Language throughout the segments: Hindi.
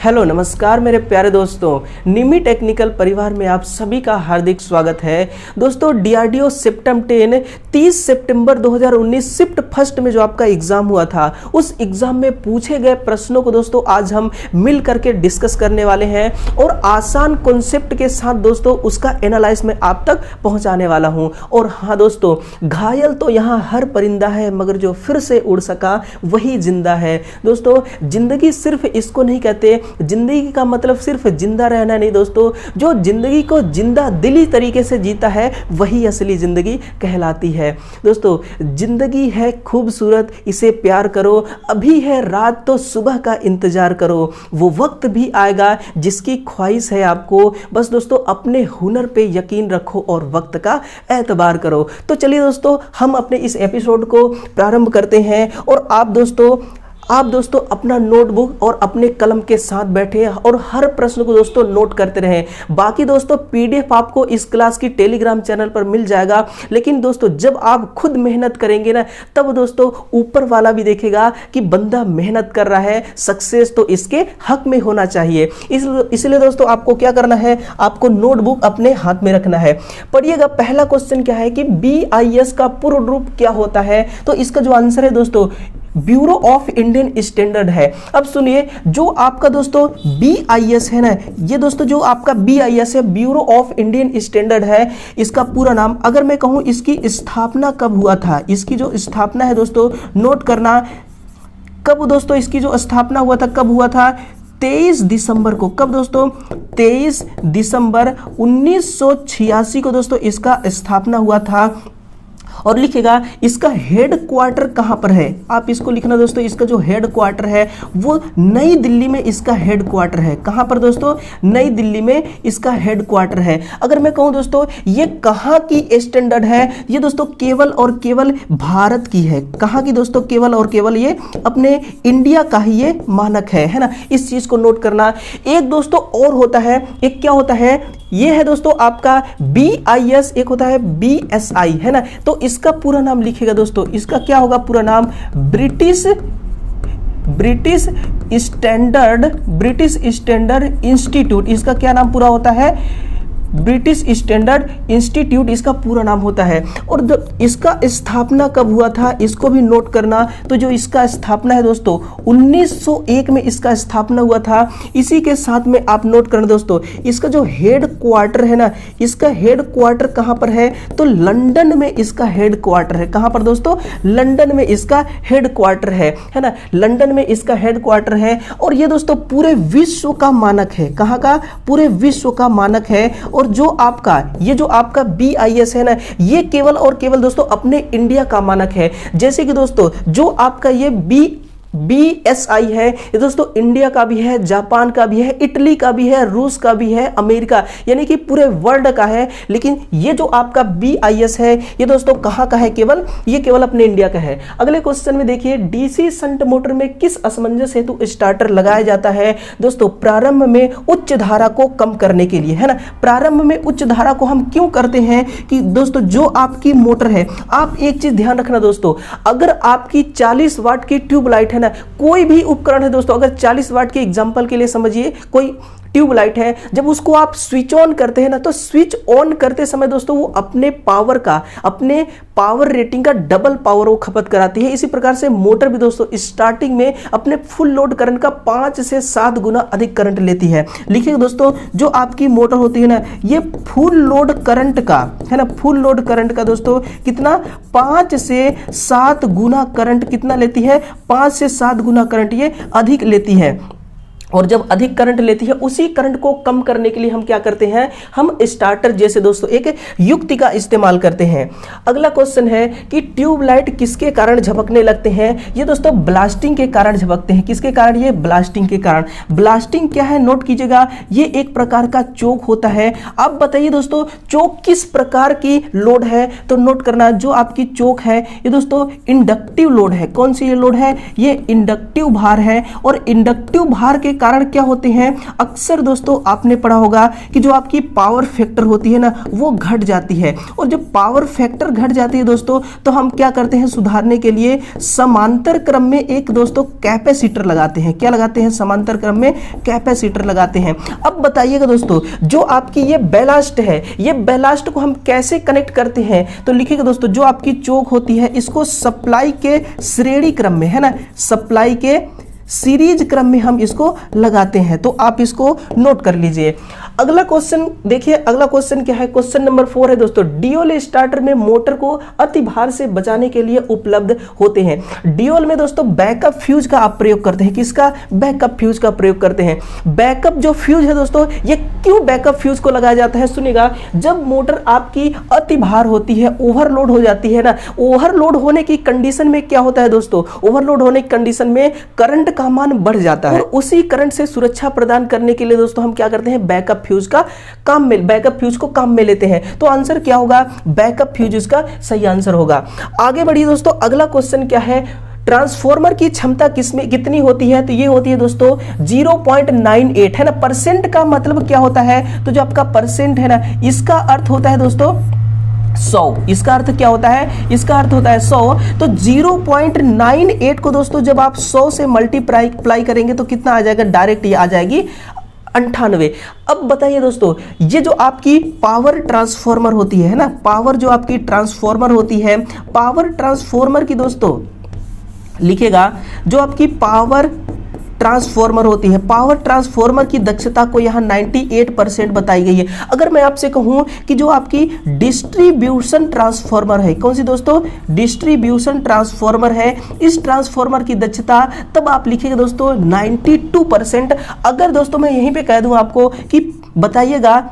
हेलो नमस्कार मेरे प्यारे दोस्तों, निमी टेक्निकल परिवार में आप सभी का हार्दिक स्वागत है। दोस्तों डीआरडीओ सिप्टम 10 30 सितंबर 2019 शिफ्ट फर्स्ट में जो आपका एग्जाम हुआ था, उस एग्जाम में पूछे गए प्रश्नों को दोस्तों आज हम मिल करके डिस्कस करने वाले हैं और आसान कॉन्सेप्ट के साथ दोस्तों उसका एनालाइज में आप तक पहुंचाने वाला हूं। और हाँ दोस्तों, घायल तो यहाँ हर परिंदा है मगर जो फिर से उड़ सका वही जिंदा है। दोस्तों जिंदगी सिर्फ इसको नहीं कहते, जिंदगी का मतलब सिर्फ जिंदा रहना नहीं दोस्तों, जो जिंदगी को जिंदा दिली तरीके से जीता है वही असली जिंदगी कहलाती है। दोस्तों जिंदगी है खूबसूरत, इसे प्यार करो, अभी है रात तो सुबह का इंतजार करो, वो वक्त भी आएगा जिसकी ख्वाहिश है आपको, बस दोस्तों अपने हुनर पे यकीन रखो और वक्त का एतबार करो। तो चलिए दोस्तों हम अपने इस एपिसोड को प्रारंभ करते हैं और आप दोस्तों अपना नोटबुक और अपने कलम के साथ बैठे और हर प्रश्न को दोस्तों नोट करते रहें। बाकी दोस्तों पीडीएफ आपको इस क्लास की टेलीग्राम चैनल पर मिल जाएगा, लेकिन दोस्तों जब आप खुद मेहनत करेंगे ना तब दोस्तों ऊपर वाला भी देखेगा कि बंदा मेहनत कर रहा है, सक्सेस तो इसके हक में होना चाहिए। इसलिए दोस्तों आपको क्या करना है, आपको नोटबुक अपने हाथ में रखना है। पढ़िएगा, पहला क्वेश्चन क्या है कि BIS का पूर्ण रूप क्या होता है। तो इसका जो आंसर है दोस्तों ब्यूरो ऑफ इंडियन स्टैंडर्ड है। अब सुनिए, जो आपका दोस्तों BIS है ना, ये दोस्तों जो आपका BIS है ब्यूरो ऑफ इंडियन स्टैंडर्ड है, इसका पूरा नाम अगर मैं कहूं इसकी स्थापना कब हुआ था, इसकी जो स्थापना है दोस्तों नोट करना, कब दोस्तों इसकी जो स्थापना हुआ था कब हुआ था, 23 दिसंबर को। कब दोस्तों, 23 दिसंबर 1986 को दोस्तों इसका स्थापना हुआ था। और लिखेगा इसका हेड क्वार्टर कहां पर है, आप इसको लिखना दोस्तों, इसका जो हेड क्वार्टर है वो नई दिल्ली में इसका हेड क्वार्टर है। कहां पर दोस्तों, नई दिल्ली में इसका हेड क्वार्टर है। अगर मैं कहूं दोस्तों ये कहां की स्टैंडर्ड है, ये दोस्तों केवल और केवल भारत की है। कहां की दोस्तों, केवल और केवल ये अपने इंडिया का ही ये मानक है ना, इस चीज को नोट करना। एक दोस्तों और होता है, एक क्या होता है, ये है दोस्तों आपका BIS, एक होता है BSI है ना। तो इसका पूरा नाम लिखेगा दोस्तों, इसका क्या होगा पूरा नाम, ब्रिटिश स्टैंडर्ड इंस्टीट्यूट। इसका क्या नाम पूरा होता है, ब्रिटिश स्टैंडर्ड इंस्टीट्यूट इसका पूरा नाम होता है। और इसका स्थापना कब हुआ था इसको भी नोट करना। तो जो इसका स्थापना है दोस्तों 1901 में इसका स्थापना हुआ था। इसी के साथ में आप नोट करना दोस्तों, इसका जो हेड क्वार्टर है ना, इसका हेड क्वार्टर कहां पर है, तो लंदन में इसका हेड क्वार्टर है। कहां पर दोस्तों, लंदन में इसका हेड क्वार्टर है ना, लंदन में इसका हेड क्वार्टर है। और ये दोस्तों पूरे विश्व का मानक है। कहां का, पूरे विश्व का मानक है। और जो आपका ये जो आपका BIS है ना, ये केवल और केवल दोस्तों अपने इंडिया का मानक है। जैसे कि दोस्तों जो आपका ये BSI है, ये दोस्तों इंडिया का भी है, जापान का भी है, इटली का भी है, रूस का भी है, अमेरिका यानी कि पूरे वर्ल्ड का है। लेकिन ये जो आपका BIS है ये दोस्तों कहां का है, केवल ये केवल अपने इंडिया का है। अगले क्वेश्चन में देखिए, DC शंट मोटर में किस असमंजस हेतु स्टार्टर लगाया जाता है। दोस्तों प्रारंभ में उच्च धारा को कम करने के लिए है ना। प्रारंभ में उच्च धारा को हम क्यों करते हैं कि दोस्तों जो आपकी मोटर है, आप एक चीज ध्यान रखना दोस्तों, अगर आपकी 40 वाट की ट्यूबलाइट है ना, कोई भी उपकरण है दोस्तों, अगर 40 वाट के एग्जांपल के लिए समझिए कोई ट्यूबलाइट है, जब उसको आप स्विच ऑन करते हैं ना, तो स्विच ऑन करते समय दोस्तों वो अपने पावर रेटिंग का डबल पावर वो खपत कराती है। इसी प्रकार से मोटर भी दोस्तों स्टार्टिंग में अपने फुल लोड करंट का 5 से 7 गुना अधिक करंट लेती है। लिखिए दोस्तों, जो आपकी मोटर होती है ना, ये फुल लोड करंट का है ना, फुल लोड करंट का दोस्तों कितना, 5 से 7 गुना करंट कितना लेती है, 5 से 7 गुना करंट ये अधिक लेती है। और जब अधिक करंट लेती है उसी करंट को कम करने के लिए हम क्या करते हैं, हम स्टार्टर जैसे दोस्तों एक युक्ति का इस्तेमाल करते हैं। अगला क्वेश्चन है कि ट्यूबलाइट किसके कारण झपकने लगते हैं। ये दोस्तों ब्लास्टिंग के कारण झपकते हैं। किसके कारण, ये ब्लास्टिंग के कारण। ब्लास्टिंग क्या है नोट कीजिएगा, ये एक प्रकार का चोक होता है। आप बताइए दोस्तों चोक किस प्रकार की लोड है, तो नोट करना, जो आपकी चोक है ये दोस्तों इंडक्टिव लोड है। कौन सी ये लोड है, ये इंडक्टिव भार है। और इंडक्टिव भार के कारण क्या होते हैं? अक्सर दोस्तों आपने पढ़ा होगा कि जो आपकी पावर फैक्टर होती है ना वो घट जाती है, और जब पावर फैक्टर घट जाती है दोस्तों तो हम क्या करते हैं? सुधारने के लिए समांतर क्रम में एक दोस्तों कैपेसिटर लगाते हैं। क्या लगाते हैं? समांतर क्रम में कैपेसिटर लगाते हैं। अब बताइएगा दोस्तों, जो आपकी ये बैलास्ट है, ये बैलास्ट को हम कैसे कनेक्ट करते हैं? तो लिखिएगा दोस्तों, जो आपकी चोक होती है इसको सप्लाई के श्रेणी क्रम में, है ना, सप्लाई के सीरीज क्रम में हम इसको लगाते हैं। तो आप इसको नोट कर लीजिए। अगला क्वेश्चन देखिए, अगला क्वेश्चन क्या है? क्वेश्चन नंबर 4 है दोस्तों, डियोल स्टार्टर में मोटर को अति भार से बचाने के लिए उपलब्ध होते हैं। डियोल में दोस्तों बैकअप फ्यूज का आप प्रयोग करते हैं। किसका? बैकअप फ्यूज का प्रयोग करते हैं। बैकअप जो फ्यूज है दोस्तों, ये क्यों बैकअप फ्यूज को लगाया जाता है? सुनिएगा, जब मोटर आपकी अति भार होती है, ओवरलोड हो जाती है ना, ओवरलोड होने की कंडीशन में क्या होता है दोस्तों? ओवरलोड होने की कंडीशन में करंट का मान बढ़ जाता है, और उसी करंट से सुरक्षा प्रदान करने के लिए दोस्तों हम क्या करते हैं? बैकअप फ्यूज का काम में, बैकअप फ्यूज को काम में लेते हैं। तो आंसर क्या होगा? बैकअप फ्यूज इसका सही आंसर होगा। आगे बढ़िए दोस्तों, अगला क्वेश्चन क्या है? ट्रांसफॉर्मर की क्षमता किसमें कितनी होती है? तो ये होती है दोस्तों 0.98, है ना। परसेंट का मतलब क्या होता है? तो जो आपका परसेंट है ना, इसका अर्थ होता है दोस्तों 100। इसका अर्थ क्या होता है? इसका अर्थ होता है 100। तो 0.98 को दोस्तों जब आप 100 से मल्टीप्लाई करेंगे तो कितना आ जाएगा? डायरेक्ट ये आ जाएगी 98। अब बताइए दोस्तों, ये जो आपकी पावर ट्रांसफॉर्मर होती है ना, पावर जो आपकी ट्रांसफॉर्मर होती है, पावर ट्रांसफॉर्मर की दोस्तों लिखेगा, जो आपकी पावर ट्रांसफॉर्मर होती है, पावर ट्रांसफॉर्मर की दक्षता को यहाँ 98% बताई गई है। अगर मैं आपसे कहूँ कि जो आपकी डिस्ट्रीब्यूशन ट्रांसफॉर्मर है, कौन सी दोस्तों? डिस्ट्रीब्यूशन ट्रांसफॉर्मर है, इस ट्रांसफॉर्मर की दक्षता, तब आप लिखिएगा दोस्तों 92%। अगर दोस्तों मैं यहीं पे कह दूं आपको कि बताइएगा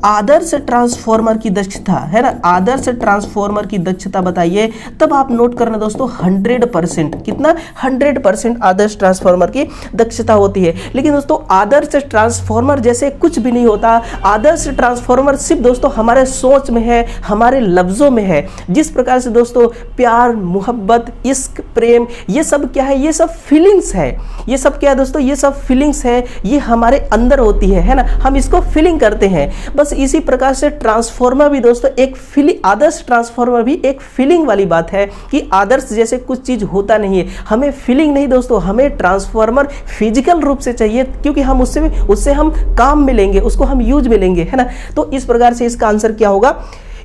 आदर्श ट्रांसफॉर्मर की दक्षता, है ना, आदर्श ट्रांसफॉर्मर की दक्षता बताइए, तब आप नोट करना दोस्तों 100%। कितना? 100% आदर्श ट्रांसफॉर्मर की दक्षता होती है। लेकिन दोस्तों आदर्श ट्रांसफॉर्मर जैसे कुछ भी नहीं होता। आदर्श ट्रांसफॉर्मर सिर्फ दोस्तों हमारे सोच में है, हमारे लफ्जों में है। जिस प्रकार से दोस्तों प्यार, मोहब्बत, इश्क, प्रेम, ये सब क्या है? ये सब फीलिंग्स है। ये सब क्या है दोस्तों? ये सब फीलिंग्स है, ये हमारे अंदर होती है ना, हम इसको फीलिंग करते हैं। बस इसी प्रकार से ट्रांसफॉर्मर भी दोस्तों एक फीलिंग, आदर्श ट्रांसफॉर्मर भी एक फीलिंग वाली बात है कि आदर्श जैसे कुछ चीज होता नहीं है। हमें फीलिंग नहीं दोस्तों, हमें ट्रांसफॉर्मर फिजिकल रूप से चाहिए, क्योंकि हम उससे हम काम में लेंगे, उसको हम यूज में लेंगे, है ना। तो इस प्रकार से इसका आंसर क्या होगा?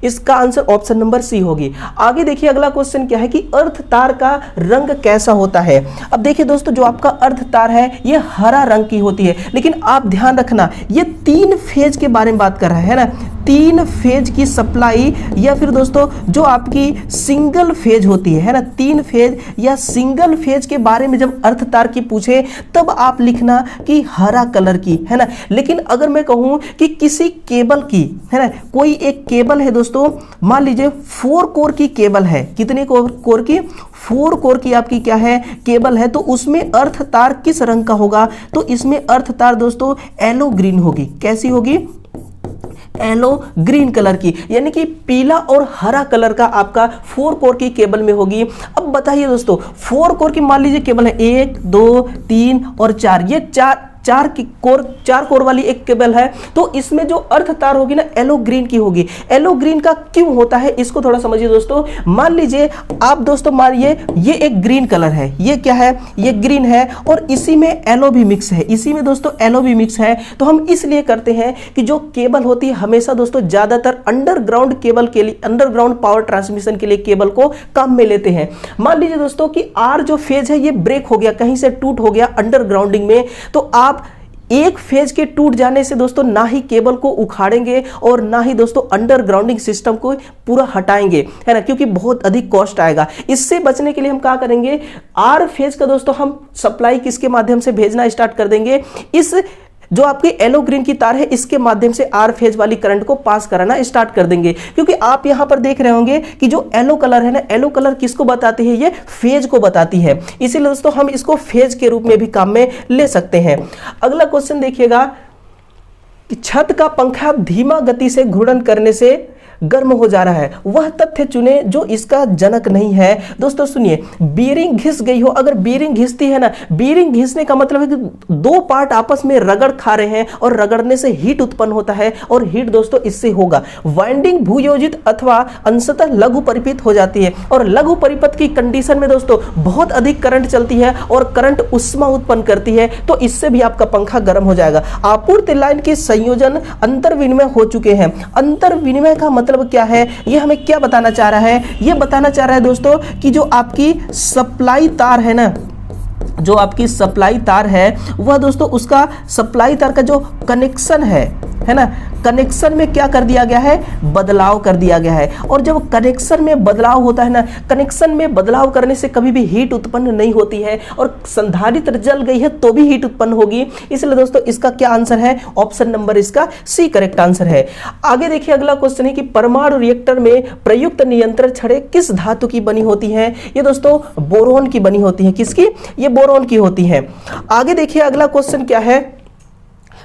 इसका आंसर ऑप्शन नंबर सी होगी। आगे देखिए, अगला क्वेश्चन क्या है कि अर्थ तार का रंग कैसा होता है? अब देखिए दोस्तों, जो आपका अर्थ तार है ये हरा रंग की होती है, लेकिन आप ध्यान रखना ये 3 फेज के बारे में बात कर रहा है ना, 3 फेज की सप्लाई, या फिर दोस्तों जो आपकी सिंगल फेज होती है ना, 3 फेज या सिंगल फेज के बारे में जब अर्थ तार की पूछे तब आप लिखना कि हरा कलर की, है ना। लेकिन अगर मैं कहूं कि किसी केबल की, है ना, कोई एक केबल है दोस्तों, मान लीजिए 4 कोर की केबल है। कितनी कोर की? 4 कोर की आपकी क्या है? केबल है। तो उसमें अर्थ तार किस रंग का होगा? तो इसमें अर्थ तार दोस्तों येलो ग्रीन होगी। कैसी होगी? येलो ग्रीन कलर की, यानी कि पीला और हरा कलर का आपका 4 कोर की केबल में होगी। अब बताइए दोस्तों, 4 कोर की मान लीजिए केबल है 1, 2, 3 और 4, ये 4 कोर वाली एक केबल है। तो इसमें जो अर्थ तार होगी ना येलो ग्रीन की होगी। येलो ग्रीन का क्यों होता है इसको थोड़ा समझिए दोस्तों। मान लीजिए आप दोस्तों, मानिए ये एक ग्रीन कलर है, ये क्या है? ये ग्रीन है, और इसी में येलो भी मिक्स है, इसी में दोस्तों येलो भी मिक्स है। तो हम इसलिए करते हैं कि जो केबल होती है हमेशा दोस्तों ज्यादातर अंडरग्राउंड केबल के लिए, अंडरग्राउंड पावर ट्रांसमिशन के लिए केबल को काम में लेते हैं। मान लीजिए दोस्तों कि आर जो फेज है ये ब्रेक हो गया, कहीं से टूट हो गया अंडरग्राउंडिंग में, तो आप एक फेज के टूट जाने से दोस्तों ना ही केबल को उखाड़ेंगे और ना ही दोस्तों अंडरग्राउंडिंग सिस्टम को पूरा हटाएंगे, है ना, क्योंकि बहुत अधिक कॉस्ट आएगा। इससे बचने के लिए हम क्या करेंगे? आर फेज का दोस्तों हम सप्लाई किसके माध्यम से भेजना स्टार्ट कर देंगे? इस जो आपकी येलो ग्रीन की तार है इसके माध्यम से आर फेज वाली करंट को पास कराना स्टार्ट कर देंगे। क्योंकि आप यहां पर देख रहे होंगे कि जो येलो कलर है ना, येलो कलर किसको बताती है? ये फेज को बताती है। इसीलिए दोस्तों हम इसको फेज के रूप में भी काम में ले सकते हैं। अगला क्वेश्चन देखिएगा कि छत का पंखा धीमा गति से घूर्णन करने से गर्म हो जा रहा है, वह तथ्य चुने जो इसका जनक नहीं है। दोस्तों सुनिए, बीयरिंग घिस गई हो, अगर बीयरिंग घिसती है ना, बीयरिंग घिसने का मतलब है कि दो पार्ट आपस में रगड़ खा रहे हैं और रगड़ने से हीट उत्पन्न होता है और हीट दोस्तों इससे होगा। वाइंडिंग भूयोजित अथवा अंशतः लघु परिपथ हो जाती है और लघु परिपथ की कंडीशन में दोस्तों बहुत अधिक करंट चलती है और करंट उष्मा उत्पन्न करती है, तो इससे भी आपका पंखा गर्म हो जाएगा। आपूर्ति लाइन के संयोजन अंतर विनिमय हो चुके हैं। अंतर विनिमय का मतलब क्या है, ये हमें क्या बताना चाह रहा है, ये बताना चाह रहा है दोस्तों कि जो आपकी सप्लाई तार है ना, जो आपकी सप्लाई तार है वह दोस्तों उसका सप्लाई तार का जो कनेक्शन है ना, कनेक्शन में क्या कर दिया गया है, बदलाव कर दिया गया है। और जब कनेक्शन में बदलाव होता है ना, कनेक्शन में बदलाव करने से कभी भी हीट उत्पन्न नहीं होती है और संधारित्र जल गई है तो भी हीट उत्पन्न होगी। इसलिए दोस्तों इसका क्या आंसर है, ऑप्शन नंबर इसका सी करेक्ट आंसर है। आगे देखिए अगला क्वेश्चन है कि परमाणु रिएक्टर में प्रयुक्त नियंत्रण छड़ें किस धातु की बनी होती है। ये दोस्तों बोरोन की बनी होती है। किसकी, ये बोरोन की होती है। आगे देखिए अगला क्वेश्चन क्या है,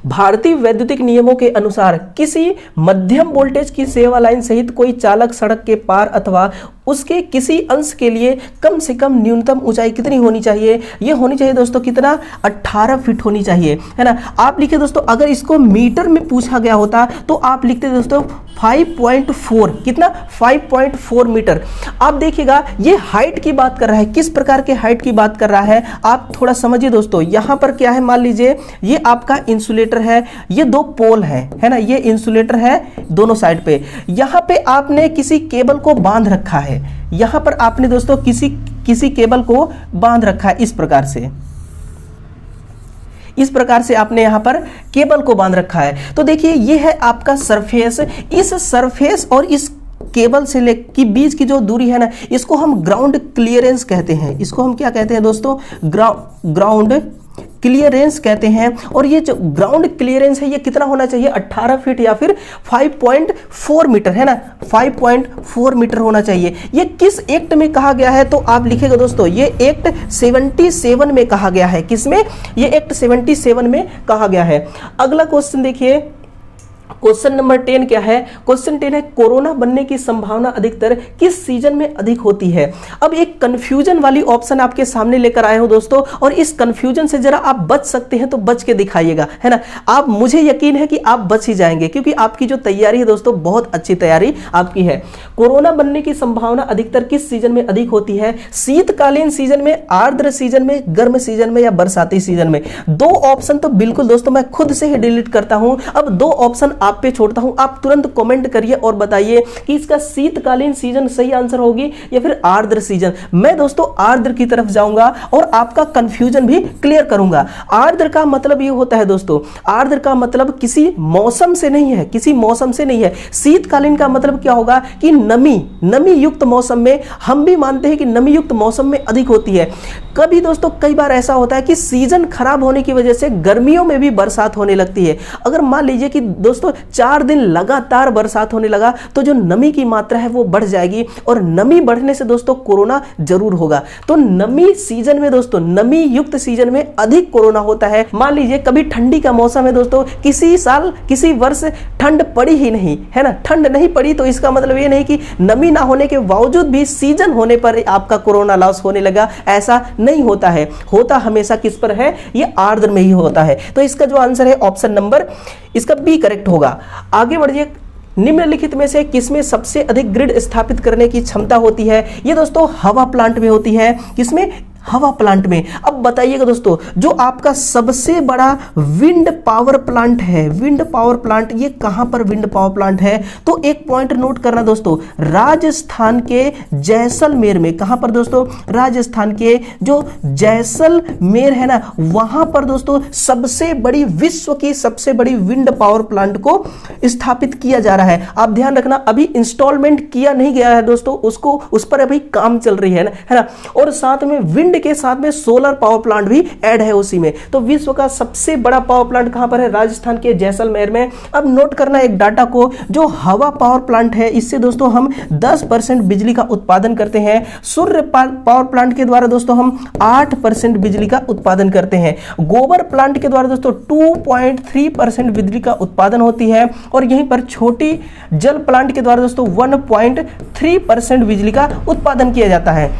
भारतीय वैद्युतिक नियमों के अनुसार किसी मध्यम वोल्टेज की सेवा लाइन सहित कोई चालक सड़क के पार अथवा उसके किसी अंश के लिए कम से कम न्यूनतम ऊंचाई कितनी होनी चाहिए। ये होनी चाहिए दोस्तों कितना, 18 फीट होनी चाहिए, है ना। आप लिखिए दोस्तों, अगर इसको मीटर में पूछा गया होता तो आप लिखते दोस्तों 5.4, कितना, 5.4 मीटर। आप देखिएगा ये हाइट की बात कर रहा है, किस प्रकार के हाइट की बात कर रहा है, आप थोड़ा समझिए दोस्तों। यहां पर क्या है, मान लीजिए ये आपका इंसुलेटर है, ये दो पोल है ना, ये इंसुलेटर है दोनों साइड पे। यहां पे आपने किसी केबल को बांध रखा है, यहां पर आपने दोस्तों किसी केबल को बांध रखा है, इस प्रकार से आपने यहां पर केबल को बांध रखा है। तो देखिए ये है आपका सरफेस, इस सरफेस और इस केबल से की बीच की जो दूरी है ना, इसको हम ग्राउंड क्लियरेंस कहते हैं। इसको हम क्या कहते हैं दोस्तों, ग्राउंड क्लियरेंस कहते हैं। और ये जो ग्राउंड क्लियरेंस है ये कितना होना चाहिए, 18 फीट या फिर 5.4 मीटर, है ना, 5.4 मीटर होना चाहिए। ये किस एक्ट में कहा गया है, तो आप लिखेगा दोस्तों ये एक्ट 77 में कहा गया है। किसमें, ये एक्ट 77 में कहा गया है। अगला क्वेश्चन देखिए, क्वेश्चन नंबर 10 क्या है, क्वेश्चन 10 है कोरोना बनने की संभावना अधिकतर किस सीजन में अधिक होती है। अब एक कंफ्यूजन वाली ऑप्शन आपके सामने लेकर आए हो दोस्तों, और इस कंफ्यूजन से जरा आप बच सकते हैं तो बच के दिखाइएगा, है ना। आप, मुझे यकीन है कि आप बच ही जाएंगे क्योंकि आपकी जो तैयारी है दोस्तों बहुत अच्छी तैयारी आपकी है। कोरोना बनने की संभावना अधिकतर किस सीजन में अधिक होती है, शीतकालीन सीजन में, आर्द्र सीजन में, गर्म सीजन में या बरसाती सीजन में। दो ऑप्शन तो बिल्कुल दोस्तों मैं खुद से ही डिलीट करता हूं। अब दो ऑप्शन आप पे छोड़ता हूं, आप तुरंत कमेंट करिए और बताइए कि इसका शीतकालीन सीजन सही आंसर होगी या फिर आर्द्र सीजन। मैं दोस्तों आर्द्र की तरफ जाऊंगा और आपका कंफ्यूजन भी क्लियर करूंगा। आर्द्र का मतलब ये होता है दोस्तों, आर्द्र का मतलब किसी मौसम से नहीं है, किसी मौसम से नहीं है। शीतकालीन का मतलब क्या होगा कि नमी युक्त मौसम में, हम भी मानते हैं कि नमी युक्त मौसम में अधिक होती है। कभी दोस्तों कई बार ऐसा होता है कि सीजन खराब होने की वजह से गर्मियों में भी बरसात होने लगती है। अगर मान लीजिए कि दोस्तों 4 दिन लगातार बरसात होने लगा तो जो नमी की मात्रा है वो बढ़ जाएगी, और नमी बढ़ने से दोस्तों कोरोना जरूर होगा। तो नमी सीजन में दोस्तों, नमी युक्त सीजन में अधिक कोरोना होता है। मान लीजिए कभी ठंडी का मौसम है दोस्तों, किसी साल किसी वर्ष ठंड पड़ी ही नहीं, है ना, ठंड नहीं पड़ी, तो इसका मतलब ये नहीं कि नमी ना होने के बावजूद भी सीजन होने पर आपका कोरोना लॉस होने लगा, ऐसा नहीं होता है। होता हमेशा किस पर है, ये आर्द्र में ही होता है। तो इसका जो आंसर है ऑप्शन नंबर इसका बी करेक्ट होगा। आगे बढ़िए, निम्नलिखित में से किसमें सबसे अधिक ग्रिड स्थापित करने की क्षमता होती है। ये दोस्तों हवा प्लांट में होती है। किसमें, हवा प्लांट में। अब बताइएगा दोस्तों, जो आपका सबसे बड़ा विंड पावर प्लांट है, विंड पावर प्लांट, ये कहां पर विंड पावर प्लांट है, तो एक पॉइंट नोट करना दोस्तों, राजस्थान के जैसलमेर में। कहां पर दोस्तों, राजस्थान के जो जैसलमेर है ना, वहां पर दोस्तों सबसे बड़ी, विश्व की सबसे बड़ी विंड पावर प्लांट को स्थापित किया जा रहा है। आप ध्यान रखना, अभी इंस्टॉलमेंट किया नहीं गया है दोस्तों, उसको, उस पर अभी काम चल रही है ना, और साथ में विंड विंड के साथ में सोलर पावर प्लांट भी ऐड है उसी में। तो विश्व का सबसे बड़ा पावर प्लांट कहां पर है? राजस्थान के जैसलमेर में। अब नोट करना एक डाटा को, जो हवा पावर प्लांट है इससे दोस्तों हम 10% बिजली का उत्पादन करते हैं। सूर्य पावर प्लांट के द्वारा दोस्तों हम 8% बिजली का उत्पादन करते हैं। गोबर प्लांट के द्वारा दोस्तों 2.3% बिजली का उत्पादन होती है। और यहीं पर छोटी जल प्लांट के द्वारा दोस्तों 1.3% बिजली का उत्पादन किया जाता है।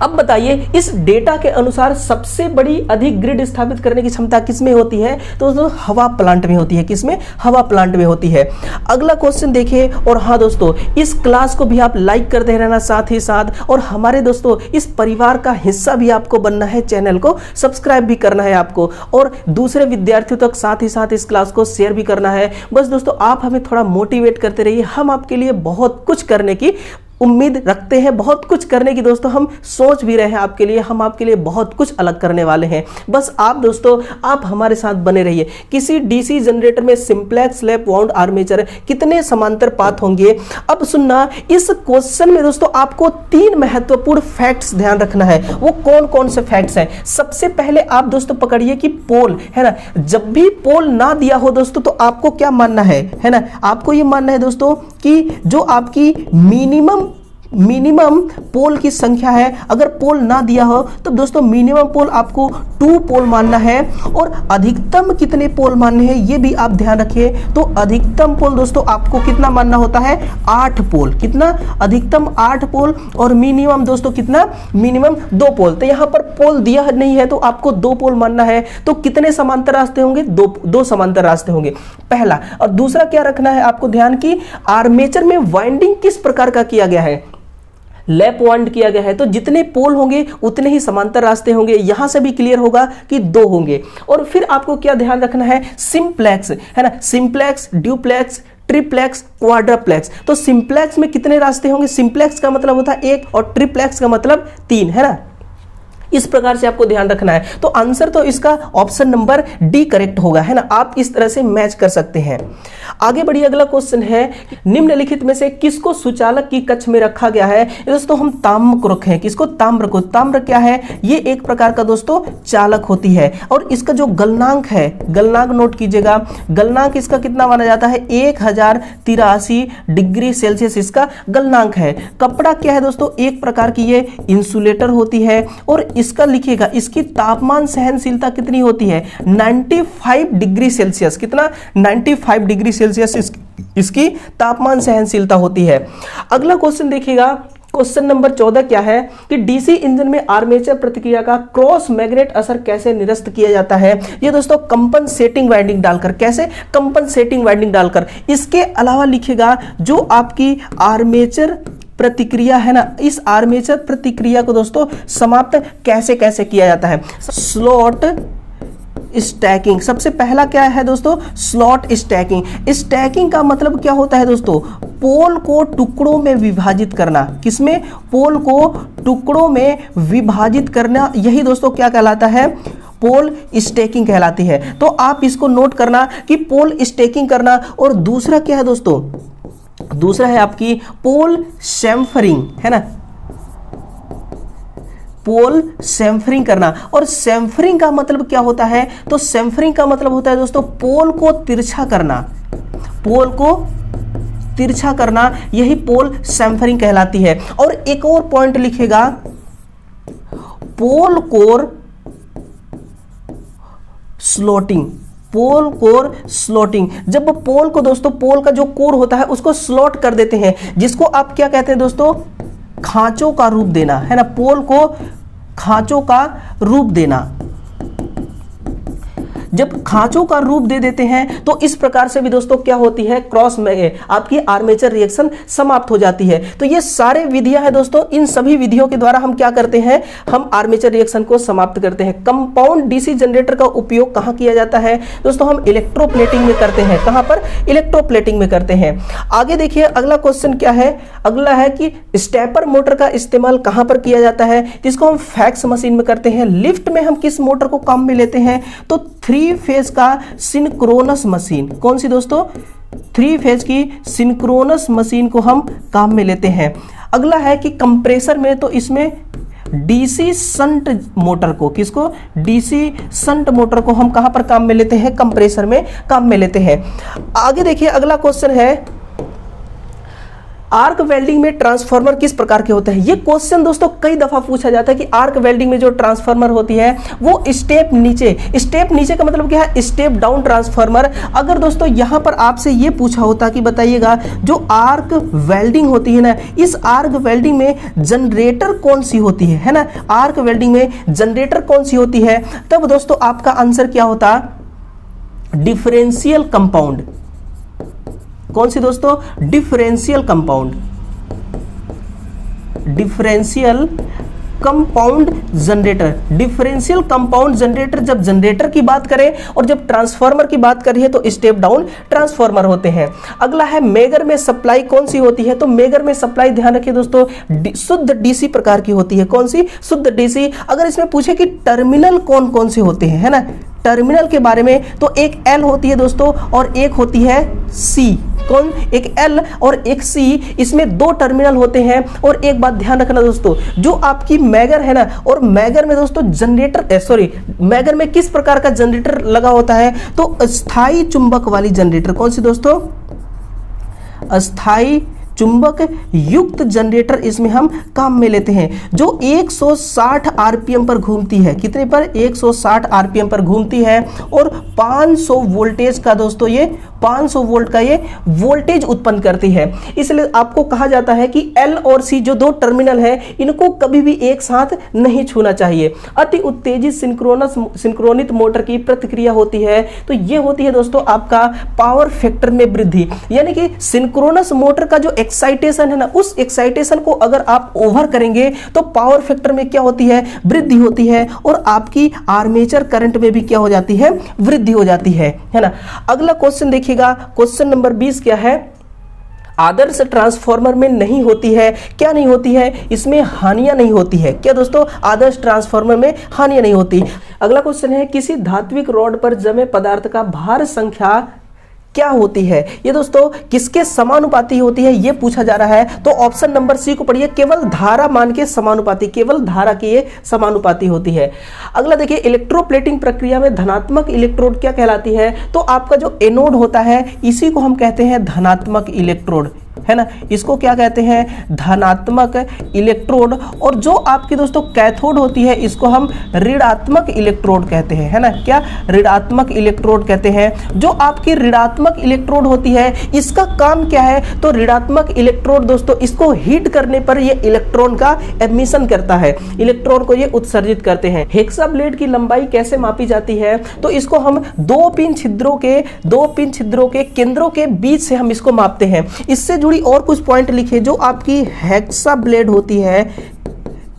अब बताइए इस डेटा के अनुसार सबसे बड़ी अधिक ग्रिड स्थापित करने की क्षमता किसमें होती है? तो दोस्तों हवा प्लांट में होती है। किसमें? हवा प्लांट में होती है। अगला क्वेश्चन देखिए। और हाँ दोस्तों, इस क्लास को भी आप लाइक करते रहना साथ ही साथ, और हमारे दोस्तों इस परिवार का हिस्सा भी आपको बनना है। चैनल को सब्सक्राइब भी करना है आपको, और दूसरे विद्यार्थियों तक साथ ही साथ इस क्लास को शेयर भी करना है। बस दोस्तों आप हमें थोड़ा मोटिवेट करते रहिए। हम आपके लिए बहुत कुछ करने की उम्मीद रखते हैं, बहुत कुछ करने की दोस्तों हम सोच भी रहे हैं आपके लिए। हम आपके लिए बहुत कुछ अलग करने वाले हैं। बस आप दोस्तों आप हमारे साथ बने रहिए। किसी डीसी जनरेटर में सिंप्लेक्स, लैप, वाउंड, आर्मेचर कितने समांतर पाथ होंगे? अब सुनना, इस क्वेश्चन में दोस्तों आपको 3 महत्वपूर्ण फैक्ट्स ध्यान रखना है। वो कौन कौन से फैक्ट्स हैं? सबसे पहले आप दोस्तों पकड़िए कि पोल है ना, जब भी पोल ना दिया हो दोस्तों तो आपको क्या मानना है ना, आपको ये मानना है दोस्तों कि जो आपकी मिनिमम पोल की संख्या है, अगर पोल ना दिया हो तो दोस्तों मिनिमम पोल आपको 2 पोल मानना है। और अधिकतम कितने पोल मानने हैं ये भी आप ध्यान रखिए। तो अधिकतम पोल दोस्तों आपको कितना मानना होता है? 8 पोल। कितना? अधिकतम 8 पोल। और मिनिमम दोस्तों कितना? मिनिमम 2 पोल। तो यहां पर पोल दिया नहीं है तो आपको 2 पोल मानना है। तो कितने समांतर रास्ते होंगे? 2 समांतर रास्ते होंगे, पहला। और दूसरा क्या रखना है आपको ध्यान की, आर्मेचर में वाइंडिंग किस प्रकार का किया गया है? लैप वाइंड किया गया है। तो जितने पोल होंगे उतने ही समांतर रास्ते होंगे। यहां से भी क्लियर होगा कि 2 होंगे। और फिर आपको क्या ध्यान रखना है? सिंप्लेक्स है ना, सिंप्लेक्स, ड्यूप्लेक्स, ट्रिप्लेक्स, क्वाड्रप्लेक्स। तो सिंप्लेक्स में कितने रास्ते होंगे? सिंप्लेक्स का मतलब होता है 1 और ट्रिप्लेक्स का मतलब 3 है ना। इस प्रकार से आपको ध्यान रखना है। तो आंसर तो इसका ऑप्शन नंबर डी करेक्ट होगा, है ना। आप इस तरह से मैच कर सकते हैं। आगे बढ़िए, अगला क्वेश्चन है, निम्नलिखित में से किसको सुचालक की कक्ष में रखा गया है? दोस्तों हम ताम्र को रखें। किसको? ताम्र को। ताम्र क्या है? ये एक प्रकार का दोस्तों चालक होती है। और इसका जो गलनांक है, गलनांक नोट कीजिएगा, गलनांक इसका कितना माना जाता है? 1083 डिग्री सेल्सियस इसका गलनांक है। कपड़ा क्या है दोस्तों? एक प्रकार की ये इंसुलेटर होती है। और इसका लिखिएगा, इसकी तापमान सहनशीलता कितनी होती है? 95 डिग्री सेल्सियस। कितना? 95 डिग्री सेल्सियस इसकी तापमान सहनशीलता होती है। अगला क्वेश्चन देखिएगा, क्वेश्चन नंबर 14 क्या है कि डीसी इंजन में आर्मेचर प्रतिक्रिया का क्रॉस मैग्नेट असर कैसे निरस्त किया जाता है? ये दोस्तों कंपनसेटिंग वाइंडिंग डालकर। कैसे? कंपनसेटिंग वाइंडिंग डालकर। इसके अलावा लिखिएगा, जो आपकी आर्मेचर प्रतिक्रिया है ना, इस आर्मेचर प्रतिक्रिया को दोस्तों समाप्त कैसे कैसे किया जाता है? Slot stacking. सबसे पहला क्या है दोस्तों? Slot stacking. स्टैकिंग का मतलब क्या होता है दोस्तों? पोल को टुकड़ों में विभाजित करना। किसमें? पोल को टुकड़ों में विभाजित करना। यही दोस्तों क्या कहलाता है? पोल स्टैकिंग कहलाती है। तो आप इसको नोट करना कि पोल स्टैकिंग करना। और दूसरा क्या है दोस्तों? दूसरा है आपकी पोल चैम्फरिंग, है ना, पोल चैम्फरिंग करना। और चैम्फरिंग का मतलब क्या होता है? तो चैम्फरिंग का मतलब होता है दोस्तों पोल को तिरछा करना। पोल को तिरछा करना, यही पोल चैम्फरिंग कहलाती है। और एक और पॉइंट लिखेगा, पोल कोर स्लॉटिंग। पोल कोर स्लॉटिंग। जब पोल को दोस्तों, पोल का जो कोर होता है उसको स्लॉट कर देते हैं, जिसको आप क्या कहते हैं दोस्तों? खांचों का रूप देना, है ना। पोल को खांचों का रूप देना। जब खांचों का रूप दे देते हैं तो इस प्रकार से भी दोस्तों क्या होती है? क्रॉस में आपकी आर्मेचर रिएक्शन समाप्त हो जाती है। तो ये सारे विधियां हैं दोस्तों। इन सभी विधियों के द्वारा हम क्या करते हैं? हम आर्मेचर रिएक्शन को समाप्त करते हैं। कंपाउंड डीसी जनरेटर का उपयोग कहां किया जाता है दोस्तों? हम इलेक्ट्रोप्लेटिंग में करते हैं। कहां पर? इलेक्ट्रोप्लेटिंग में करते हैं। आगे देखिए, अगला क्वेश्चन क्या है? अगला है कि स्टेपर मोटर का इस्तेमाल कहां पर किया जाता है? जिसको हम फैक्स मशीन में करते हैं। लिफ्ट में हम किस मोटर को काम में लेते हैं? तो 3 फेज का सिंक्रोनस मशीन। कौन सी दोस्तों? 3 फेज की सिंक्रोनस मशीन को हम काम में लेते हैं। अगला है कि कंप्रेसर में, तो इसमें डीसी शंट मोटर को, किसको, डीसी शंट मोटर को हम कहां पर काम में लेते हैं, कंप्रेसर में काम में लेते हैं। आगे देखिए अगला क्वेश्चन है, आर्क वेल्डिंग में ट्रांसफार्मर किस प्रकार के होते हैं। ये क्वेश्चन दोस्तों कई दफा पूछा जाता है कि आर्क वेल्डिंग में जो ट्रांसफार्मर होती है वो स्टेप नीचे का मतलब क्या है, स्टेप डाउन ट्रांसफार्मर। अगर दोस्तों यहां पर आपसे ये पूछा होता कि बताइएगा जो आर्क वेल्डिंग होती है ना, इस आर्क वेल्डिंग में जनरेटर कौन सी होती है ना, आर्क वेल्डिंग में जनरेटर कौन सी होती है, तब दोस्तों आपका आंसर क्या होता, डिफरेंशियल कंपाउंड। कौन सी दोस्तों, differential compound, differential compound generator. Differential compound generator जब जनरेटर की बात करें और जब ट्रांसफार्मर की बात करिए तो स्टेप डाउन ट्रांसफार्मर होते हैं। अगला है मेगर में सप्लाई कौन सी होती है, तो मेगर में सप्लाई ध्यान रखिए दोस्तों शुद्ध डीसी प्रकार की होती है। कौन सी, शुद्ध डीसी। अगर इसमें पूछे कि टर्मिनल कौन कौन से होते हैं, है ना, टर्मिनल के बारे में, तो एक एल होती है दोस्तों और एक होती है सी। कौन, एक एल और एक सी, इसमें दो टर्मिनल होते हैं। और एक बात ध्यान रखना दोस्तों, जो आपकी मैगर है ना, और मैगर में दोस्तों जनरेटर मैगर में किस प्रकार का जनरेटर लगा होता है, तो अस्थाई चुंबक वाली जनरेटर। कौन सी दोस्तों, अस्थाई चुंबक युक्त जनरेटर इसमें हम काम में लेते हैं, जो 160 आरपीएम पर घूमती है। कितने पर, 160 आरपीएम पर घूमती है और 500 वोल्टेज का दोस्तों ये 500 वोल्ट का ये वोल्टेज उत्पन्न करती है। इसलिए आपको कहा जाता है कि एल और सी जो दो टर्मिनल है इनको कभी भी एक साथ नहीं छूना चाहिए। अति उत्तेजित सिंक्रोनित मोटर की प्रतिक्रिया होती है, तो ये होती है दोस्तों आपका पावर फैक्टर में वृद्धि। यानी कि सिंक्रोनस मोटर का जो एक्साइटेशन है ना, उस एक्साइटेशन को अगर आप ओवर करेंगे तो पावर फैक्टर में क्या होती है, वृद्धि होती है और आपकी आर्मेचर करंट में भी क्या हो जाती है, वृद्धि हो जाती है ना। अगला क्वेश्चन देखिएगा, क्वेश्चन नंबर 20 क्या है, आदर्श ट्रांसफार्मर में नहीं होती है। क्या नहीं होती है, इसमें हानियां नहीं होती है। क्या दोस्तों, आदर्श ट्रांसफार्मर में हानियां नहीं होती। अगला क्वेश्चन है, किसी धात्विक रॉड पर जमे पदार्थ का भार संख्या क्या होती है। ये दोस्तों किसके समानुपाती होती है, ये पूछा जा रहा है। तो ऑप्शन नंबर सी को पढ़िए, केवल धारा मान के समानुपाती, केवल धारा की ये समानुपाती होती है। अगला देखिए, इलेक्ट्रोप्लेटिंग प्रक्रिया में धनात्मक इलेक्ट्रोड क्या कहलाती है, तो आपका जो एनोड होता है इसी को हम कहते हैं धनात्मक इलेक्ट्रोड, है ना, इसको क्या कहते हैं, धनात्मक इलेक्ट्रोड। और जो आपकी दोस्तों कैथोड होती है इसको हम ऋणात्मक इलेक्ट्रोड कहते हैं, है ना, क्या, ऋणात्मक इलेक्ट्रोड कहते हैं। जो आपकी ऋणात्मक इलेक्ट्रोड होती है इसका काम क्या है, तो ऋणात्मक इलेक्ट्रोड दोस्तों इसको हीट करने पर ये इलेक्ट्रॉन का एमिशन करता है, इलेक्ट्रॉन को ये उत्सर्जित करते हैं। हेक्सा ब्लेड की लंबाई कैसे मापी जाती है, तो इसको हम दो पिन छिद्रों के केंद्रों के बीच से हम इसको मापते हैं। इससे जुड़ी और कुछ पॉइंट लिखे, जो आपकी हेक्सा ब्लेड होती है,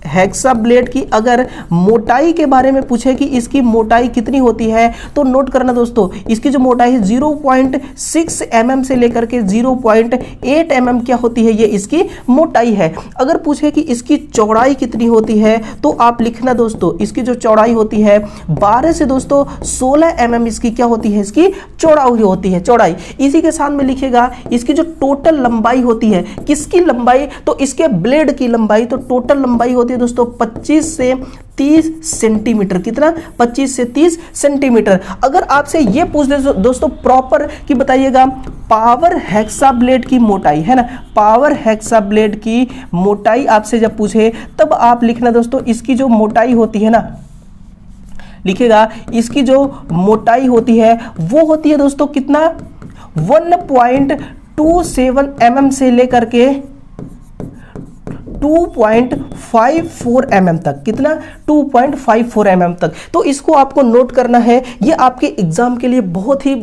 हेक्सा ब्लेड की अगर मोटाई के बारे में पूछे कि इसकी मोटाई कितनी होती है, तो नोट करना दोस्तों, इसकी जो मोटाई है 0.6 mm से लेकर के 0.8 mm क्या होती है, ये इसकी मोटाई है। अगर पूछे कि इसकी चौड़ाई कितनी होती है, तो आप लिखना दोस्तों, इसकी जो चौड़ाई होती है 12 से दोस्तों 16 mm इसकी क्या होती है, इसकी चौड़ाई होती है, चौड़ाई। इसी के साथ में लिखेगा इसकी जो टोटल लंबाई होती है, किसकी लंबाई, तो इसके ब्लेड की लंबाई, तो टोटल लंबाई होती है दोस्तों 25 से 30 सेंटीमीटर। कितना, 25 से 30 सेंटीमीटर। अगर आपसे ये पूछ दे दोस्तों प्रॉपर कि बताइएगा पावर हेक्सा ब्लेड की मोटाई, है ना, पावर हेक्सा ब्लेड की मोटाई आपसे जब पूछे तब आप लिखना दोस्तों, इसकी जो मोटाई होती है ना, लिखेगा इसकी जो मोटाई होती है वो होती है दोस्तों कितना, 1.27 mm से लेकर के 2.54 mm तक। कितना, 2.54 mm तक। तो इसको आपको नोट करना है, ये आपके एग्जाम के लिए बहुत ही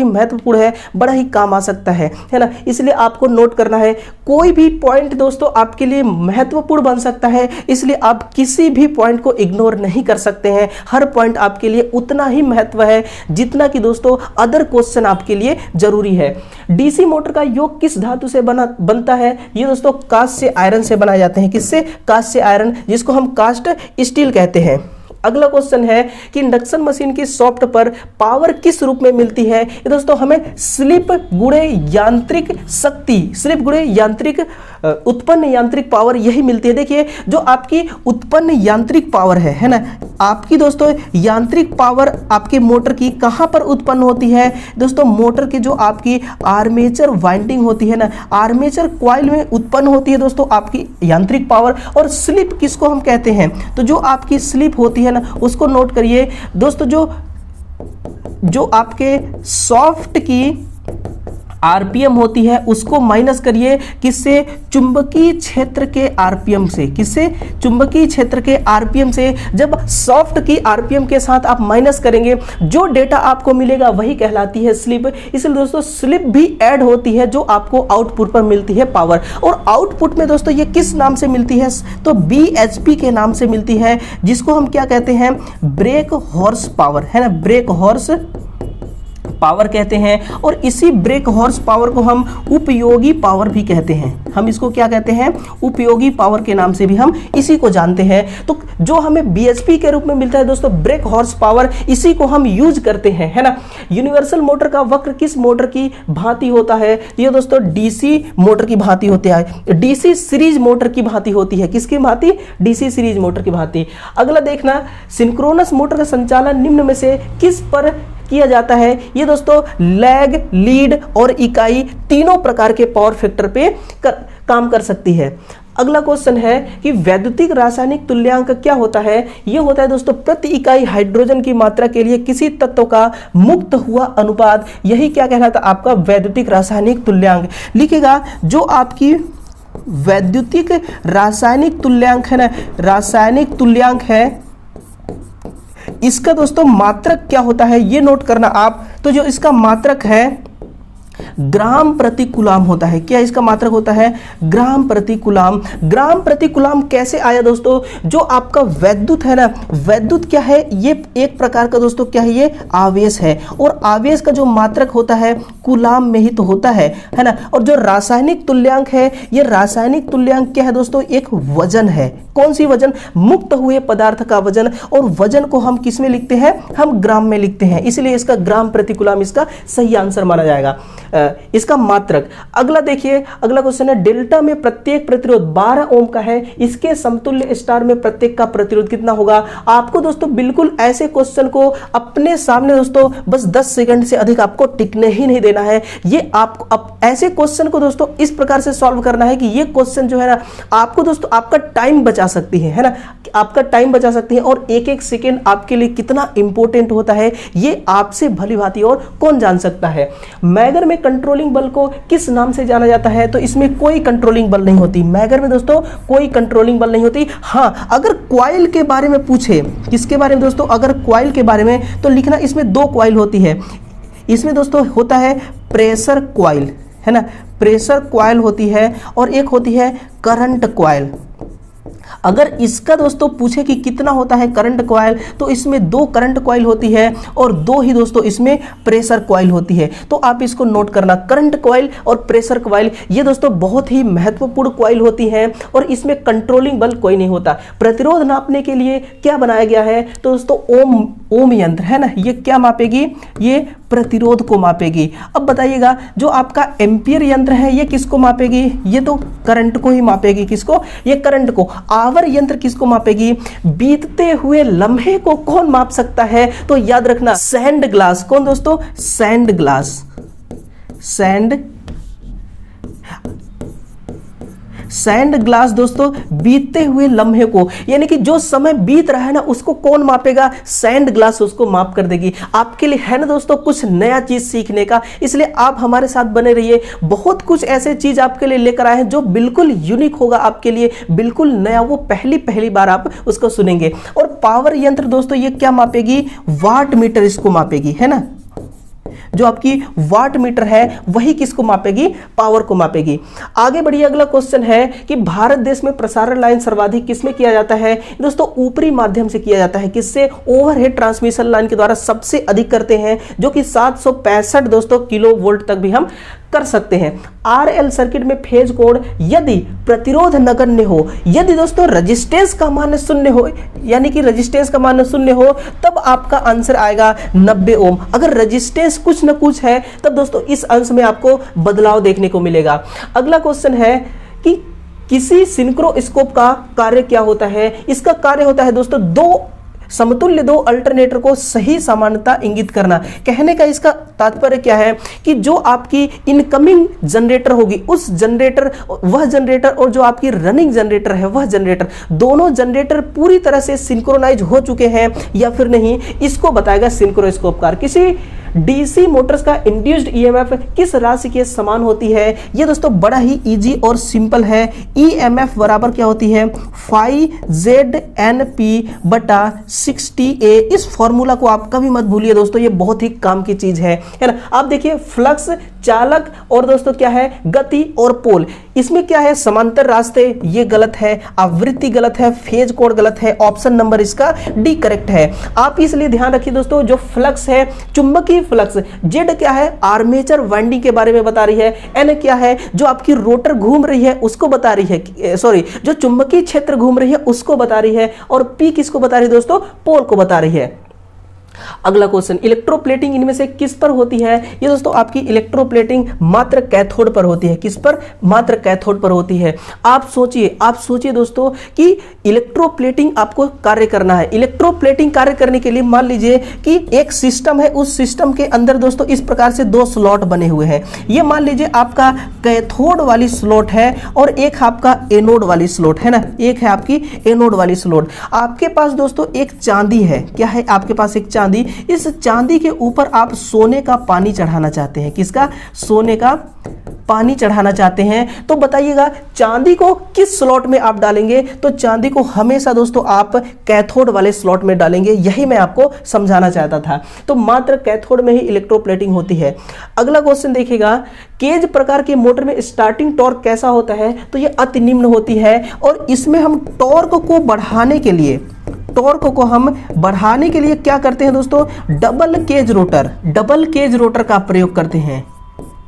महत्वपूर्ण है, बड़ा ही काम आ सकता है ना, इसलिए आपको नोट करना है। कोई भी पॉइंट दोस्तों आपके लिए महत्वपूर्ण बन सकता है, इसलिए आप किसी भी पॉइंट को इग्नोर नहीं कर सकते हैं। हर पॉइंट आपके लिए उतना ही महत्व है जितना कि दोस्तों अदर क्वेश्चन आपके लिए जरूरी है। डीसी मोटर का योग किस धातु से बनता है, ये दोस्तों कांस्य से आयरन से बनाए जाते हैं। किससे, कांस्य से आयरन, जिसको हम कास्ट स्टील कहते हैं। अगला क्वेश्चन है कि इंडक्शन मशीन की सॉफ्ट पर पावर किस रूप में मिलती है? ये दोस्तों हमें स्लिप गुणे यांत्रिक शक्ति, स्लिप गुणे यांत्रिक उत्पन्न यांत्रिक पावर यही मिलती है। देखिए जो आपकी उत्पन्न यांत्रिक पावर है ना, आपकी दोस्तों यांत्रिक पावर आपके मोटर की कहां पर उत्पन्न होती है? दोस्तों मोटर की जो आपकी आर्मेचर वाइंडिंग होती है ना, आर्मेचर कॉइल में उत्पन्न होती है दोस्तों आपकी यांत्रिक पावर। और स्लिप किसको हम कहते हैं? तो जो आपकी स्लिप होती है ना, उसको नोट करिए दोस्तों, जो आपके सॉफ्ट की आरपीएम होती है उसको माइनस करिए किससे? चुंबकीय क्षेत्र के आरपीएम से। किससे? चुंबकीय क्षेत्र के आरपीएम से। जब सॉफ्ट की आरपीएम के साथ आप माइनस करेंगे, जो डेटा आपको मिलेगा वही कहलाती है स्लिप। इसलिए दोस्तों स्लिप भी ऐड होती है जो आपको आउटपुट पर मिलती है पावर। और आउटपुट में दोस्तों ये किस नाम से मिलती है? तो बीएचपी के नाम से मिलती है, जिसको हम क्या कहते हैं? ब्रेक हॉर्स पावर, है ना, ब्रेक हॉर्स पावर कहते हैं। और इसी ब्रेक हॉर्स पावर को हम उपयोगी पावर भी कहते हैं। हम इसको क्या कहते हैं? उपयोगी पावर के नाम से भी हम इसी को जानते हैं। तो जो हमें बीएचपी के रूप में मिलता है दोस्तों ब्रेक हॉर्स पावर, इसी को हम यूज करते हैं, है ना। यूनिवर्सल मोटर का वक्र किस मोटर की भांति होता है? ये दोस्तों डीसी मोटर की भांति होता है, डीसी सीरीज मोटर की भांति होती है। किसकी भांति? डीसी सीरीज मोटर की भांति। अगला देखना, सिंक्रोनस मोटर का संचालन निम्न में से किस पर किया जाता है? ये दोस्तों लैग, लीड और इकाई तीनों प्रकार के पावर फैक्टर पे काम कर सकती है। अगला क्वेश्चन है कि वैद्युतिक रासायनिक तुल्यांक क्या होता है? ये होता है दोस्तों प्रति इकाई हाइड्रोजन की मात्रा के लिए किसी तत्व का मुक्त हुआ अनुपात। यही क्या कहलाता है? आपका वैद्युतिक रासायनिक तुल्यांक। लिखेगा जो आपकी वैद्युतिक रासायनिक तुल्यांक है ना, रासायनिक तुल्यांक है, इसका दोस्तों मात्रक क्या होता है ये नोट करना आप। तो जो इसका मात्रक है ग्राम प्रति कूलाम होता है। क्या इसका मात्रक होता है? ग्राम प्रति कूलाम। ग्राम प्रति कूलाम कैसे आया दोस्तों? जो आपका वैद्युत है ना, वैद्युत क्या है? ये एक प्रकार का दोस्तों क्या है? ये आवेश है। और आवेश का जो मात्रक होता है कूलाम में ही तो होता है ना। और जो रासायनिक तुल्यांक है, ये रासायनिक तुल्यांक क्या है दोस्तों? एक वजन है। कौन सी वजन? मुक्त हुए पदार्थ का वजन। और वजन को हम किस में लिखते हैं? हम ग्राम में लिखते हैं। इसलिए इसका ग्राम प्रति कूलाम इसका सही आंसर माना जाएगा, इसका मात्रक। अगला देखिए, अगला क्वेश्चन है डेल्टा में प्रत्येक प्रतिरोध 12 ओम का है, इसके समतुल्य स्टार में प्रत्येक का प्रतिरोध कितना होगा? आपको दोस्तों बिल्कुल ऐसे क्वेश्चन को अपने सामने दोस्तों बस 10 सेकंड से अधिक आपको टिकने ही नहीं देना है। ये आपको ऐसे क्वेश्चन को दोस्तों इस प्रकार से सॉल्व करना है कि ये क्वेश्चन जो है ना आपको दोस्तों आपका टाइम बचा सकती है ना, आपका टाइम बचा सकती है। और एक एक सेकेंड आपके लिए कितना इंपॉर्टेंट होता है ये आपसे भली भांति और कौन जान सकता है। मैगर में कंट्रोलिंग बल को किस नाम से जाना जाता है? तो इसमें कोई कंट्रोलिंग बल नहीं होती। मैगर में दोस्तों कोई कंट्रोलिंग बल नहीं होती। हाँ, अगर कॉइल के बारे में पूछे, किसके बारे में दोस्तों? अगर कॉइल के बारे में तो लिखना इसमें 2 कॉइल होती है। इसमें दोस्तों होता है प्रेशर कॉइल, है ना, प्रेशर कॉइल होती है, और एक होती है करंट कॉइल। अगर इसका दोस्तों पूछे कि कितना होता है करंट कॉइल, तो इसमें 2 करंट कॉइल होती है और 2 ही दोस्तों इसमें प्रेशर कॉइल होती है। तो आप इसको नोट करना, करंट कॉइल और प्रेशर कॉइल ये दोस्तों बहुत ही महत्वपूर्ण कॉइल होती हैं और इसमें कंट्रोलिंग बल कोई नहीं होता। प्रतिरोध नापने के लिए क्या बनाया गया है? तो दोस्तों ओम यंत्र, है ना, ये क्या मापेगी? ये प्रतिरोध को मापेगी। अब बताइएगा जो आपका एम्पियर यंत्र है ये किसको मापेगी? ये तो करंट को ही मापेगी। किसको? ये करंट को। आवर यंत्र किसको मापेगी? बीतते हुए लम्हे को कौन माप सकता है? तो याद रखना सैंड ग्लास। कौन दोस्तों? Sand glass. सैंड ग्लास दोस्तों बीतते हुए लम्हे को, यानी कि जो समय बीत रहा है ना उसको कौन मापेगा? सैंड ग्लास उसको माप कर देगी। आपके लिए है ना दोस्तों कुछ नया चीज सीखने का, इसलिए आप हमारे साथ बने रहिए। बहुत कुछ ऐसे चीज आपके लिए लेकर आए हैं जो बिल्कुल यूनिक होगा आपके लिए, बिल्कुल नया, वो पहली बार आप उसको सुनेंगे। और पावर यंत्र दोस्तों ये क्या मापेगी? वाट मीटर इसको मापेगी, है ना। जो आपकी वाट मीटर है वही किसको मापेगी? पावर को मापेगी। आगे बढ़िए, अगला क्वेश्चन है कि भारत देश में प्रसारण लाइन सर्वाधिक किसमें किया जाता है? दोस्तों ऊपरी माध्यम से किया जाता है। किससे? ओवरहेड ट्रांसमिशन लाइन के द्वारा सबसे अधिक करते हैं, जो कि 765 दोस्तों किलो वोल्ट तक भी हम कर सकते हैं। RL सर्किट में फेज कोड यदि प्रतिरोध नगण्य हो, यदि दोस्तों रेजिस्टेंस का मान शून्य हो, यानी कि रेजिस्टेंस का मान शून्य हो, तब आपका आंसर आएगा 90 ओम। अगर रेजिस्टेंस कुछ न कुछ है तब दोस्तों इस अंश में आपको बदलाव देखने को मिलेगा। अगला क्वेश्चन है कि किसी सिंक्रोस्कोप का कार्य क्या होता है। इसका कार्य होता है दोस्तों समतुल्य दो अल्टरनेटर को सही समानता इंगित करना। कहने का इसका तात्पर्य क्या है कि जो आपकी इनकमिंग जनरेटर होगी, उस जनरेटर, वह जनरेटर और जो आपकी रनिंग जनरेटर है वह जनरेटर, दोनों जनरेटर पूरी तरह से सिंक्रोनाइज हो चुके हैं या फिर नहीं, इसको बताएगा सिंक्रोस्कोप कार। किसी डीसी मोटर्स का इंड्यूस्ड ईएमएफ किस राशि के समान होती है। ये दोस्तों बड़ा ही इजी और सिंपल है। ईएमएफ बराबर क्या होती है 5ZNP बटा 60A। इस फॉर्मूला को आप कभी मत भूलिए दोस्तों, ये बहुत ही काम की चीज है ना। आप देखिए फ्लक्स, चालक और दोस्तों क्या है गति और पोल, इसमें क्या है समांतर रास्ते, ये गलत है, आवृत्ति गलत है, फेज कोड गलत है, ऑप्शन नंबर इसका डी करेक्ट है। आप इसलिए ध्यान रखिए दोस्तों, जो फ्लक्स है चुंबकीय फ्लक्स, जेड क्या है आर्मेचर वाइंडिंग के बारे में बता रही है, एन क्या है जो आपकी रोटर घूम रही है उसको बता रही है, सॉरी जो चुंबकीय क्षेत्र घूम रही है उसको बता रही है, और पी किसको बता रही है दोस्तों पोल को बता रही है। अगला क्वेश्चन, इलेक्ट्रोप्लेटिंग इनमें से किस पर होती है। ये दोस्तों आपकी इलेक्ट्रोप्लेटिंग मात्र कैथोड पर होती है। किस पर, मात्र कैथोड पर होती है। आप सोचिए दोस्तों कि इलेक्ट्रोप्लेटिंग आपको कार्य करना है। इलेक्ट्रोप्लेटिंग कार्य करने के लिए मान लीजिए कि एक सिस्टम है, उस सिस्टम के अंदर दोस्तों इस प्रकार से दो स्लॉट बने हुए हैं। ये मान लीजिए आपका कैथोड वाली स्लॉट है और एक आपका एनोड वाली स्लॉट है ना, एक है आपकी एनोड वाली स्लॉट। आपके पास दोस्तों एक चांदी है, क्या है आपके पास एक चांदी, इस चांदी के ऊपर आप सोने का पानी चढ़ाना चाहते हैं। किसका, सोने का पानी चढ़ाना चाहते हैं। तो बताइएगा चांदी को किस स्लॉट में आप डालेंगे। तो चांदी को हमेशा दोस्तों आप कैथोड वाले स्लॉट में डालेंगे, यही मैं आपको समझाना चाहता था। तो मात्र कैथोड में ही इलेक्ट्रोप्लेटिंग होती है। अगला क्वेश्चन देखिएगा, केज प्रकार के मोटर में स्टार्टिंग टॉर्क कैसा होता है। तो ये अति निम्न होती है और इसमें हम टॉर्क को बढ़ाने के लिए क्या करते हैं दोस्तों, डबल केज रोटर का प्रयोग करते हैं।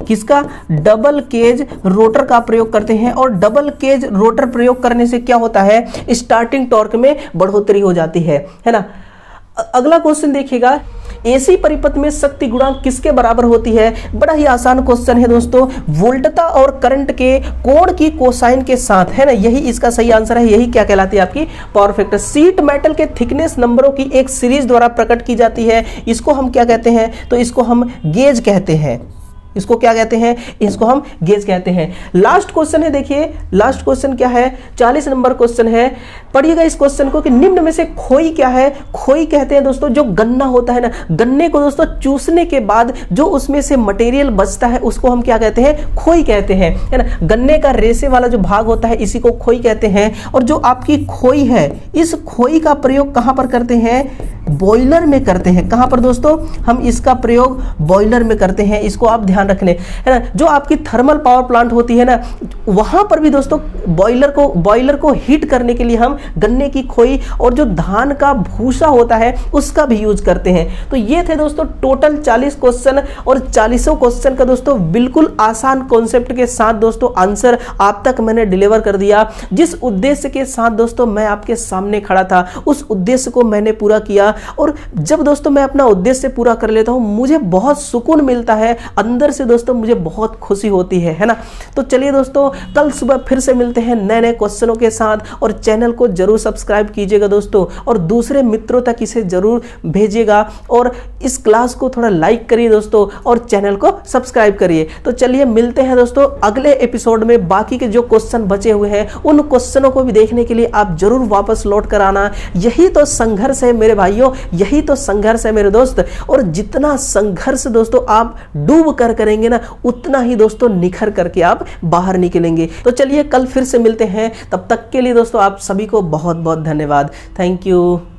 किसका, डबल केज रोटर का प्रयोग करते हैं। और डबल केज रोटर प्रयोग करने से क्या होता है, स्टार्टिंग टॉर्क में बढ़ोतरी हो जाती है ना। अगला क्वेश्चन देखिएगा, एसी परिपथ में शक्ति गुणांक किसके बराबर होती है। बड़ा ही आसान क्वेश्चन है दोस्तों, वोल्टता और करंट के कोण की कोसाइन के साथ, है ना, यही इसका सही आंसर है। यही क्या कहलाती है आपकी पावर फैक्टर। सीट मेटल के थिकनेस नंबरों की एक सीरीज द्वारा प्रकट की जाती है। इसको हम क्या कहते हैं, तो इसको हम गेज कहते हैं। इसको क्या कहते हैं, इसको हम गेज कहते हैं। लास्ट क्वेश्चन है, देखिए लास्ट क्वेश्चन क्या है, 40 नंबर क्वेश्चन है। पढ़िएगा इस क्वेश्चन को कि निम्न में से खोई क्या है। खोई कहते हैं दोस्तों जो गन्ना होता है ना, गन्ने को दोस्तों चूसने के बाद जो उसमें से मटेरियल बचता है उसको हम क्या कहते हैं, खोई कहते हैं, है ना। गन्ने का रेशे वाला जो भाग होता है इसी को खोई कहते हैं। और जो आपकी खोई है, इस खोई का प्रयोग कहां पर करते हैं, बॉयलर में करते हैं। कहां पर दोस्तों, हम इसका प्रयोग बॉयलर में करते हैं। इसको आप ध्यान रखने, है ना। जो आपकी थर्मल पावर प्लांट होती है ना, वहां पर भी दोस्तों बॉयलर को हीट करने के लिए हम गन्ने की खोई और जो धान का भूसा होता है उसका भी यूज करते हैं। तो ये थे दोस्तों टोटल 40 क्वेश्चन और 40 क्वेश्चन का दोस्तों बिल्कुल आसान कॉन्सेप्ट के साथ दोस्तों आंसर आप तक मैंने डिलीवर कर दिया। जिस उद्देश्य के साथ दोस्तों मैं आपके सामने खड़ा था उस उद्देश्य को मैंने पूरा किया। और जब दोस्तों मैं अपना उद्देश्य पूरा कर लेता हूं मुझे बहुत सुकून मिलता है, अंदर से दोस्तों मुझे बहुत खुशी होती है ना। तो चलिए दोस्तों कल सुबह फिर से मिलते हैं नए नए क्वेश्चनों के साथ। और चैनल को जरूर सब्सक्राइब कीजिएगा दोस्तों, और दूसरे मित्रों तक इसे जरूर भेजिएगा। और इस क्लास को थोड़ा लाइक करिए दोस्तों, और चैनल को सब्सक्राइब करिए। तो चलिए मिलते हैं दोस्तों अगले एपिसोड में। बाकी के जो क्वेश्चन बचे हुए हैं उन क्वेश्चनों को भी देखने के लिए आप जरूर वापस लौट कर आना। यही तो संघर्ष है मेरे भाइयों, यही तो संघर्ष है मेरे दोस्त। और जितना संघर्ष दोस्तों आप डूब कर करेंगे ना, उतना ही दोस्तों निखर करके आप बाहर निकलेंगे। तो चलिए कल फिर से मिलते हैं, तब तक के लिए दोस्तों आप सभी को बहुत बहुत धन्यवाद। Thank you.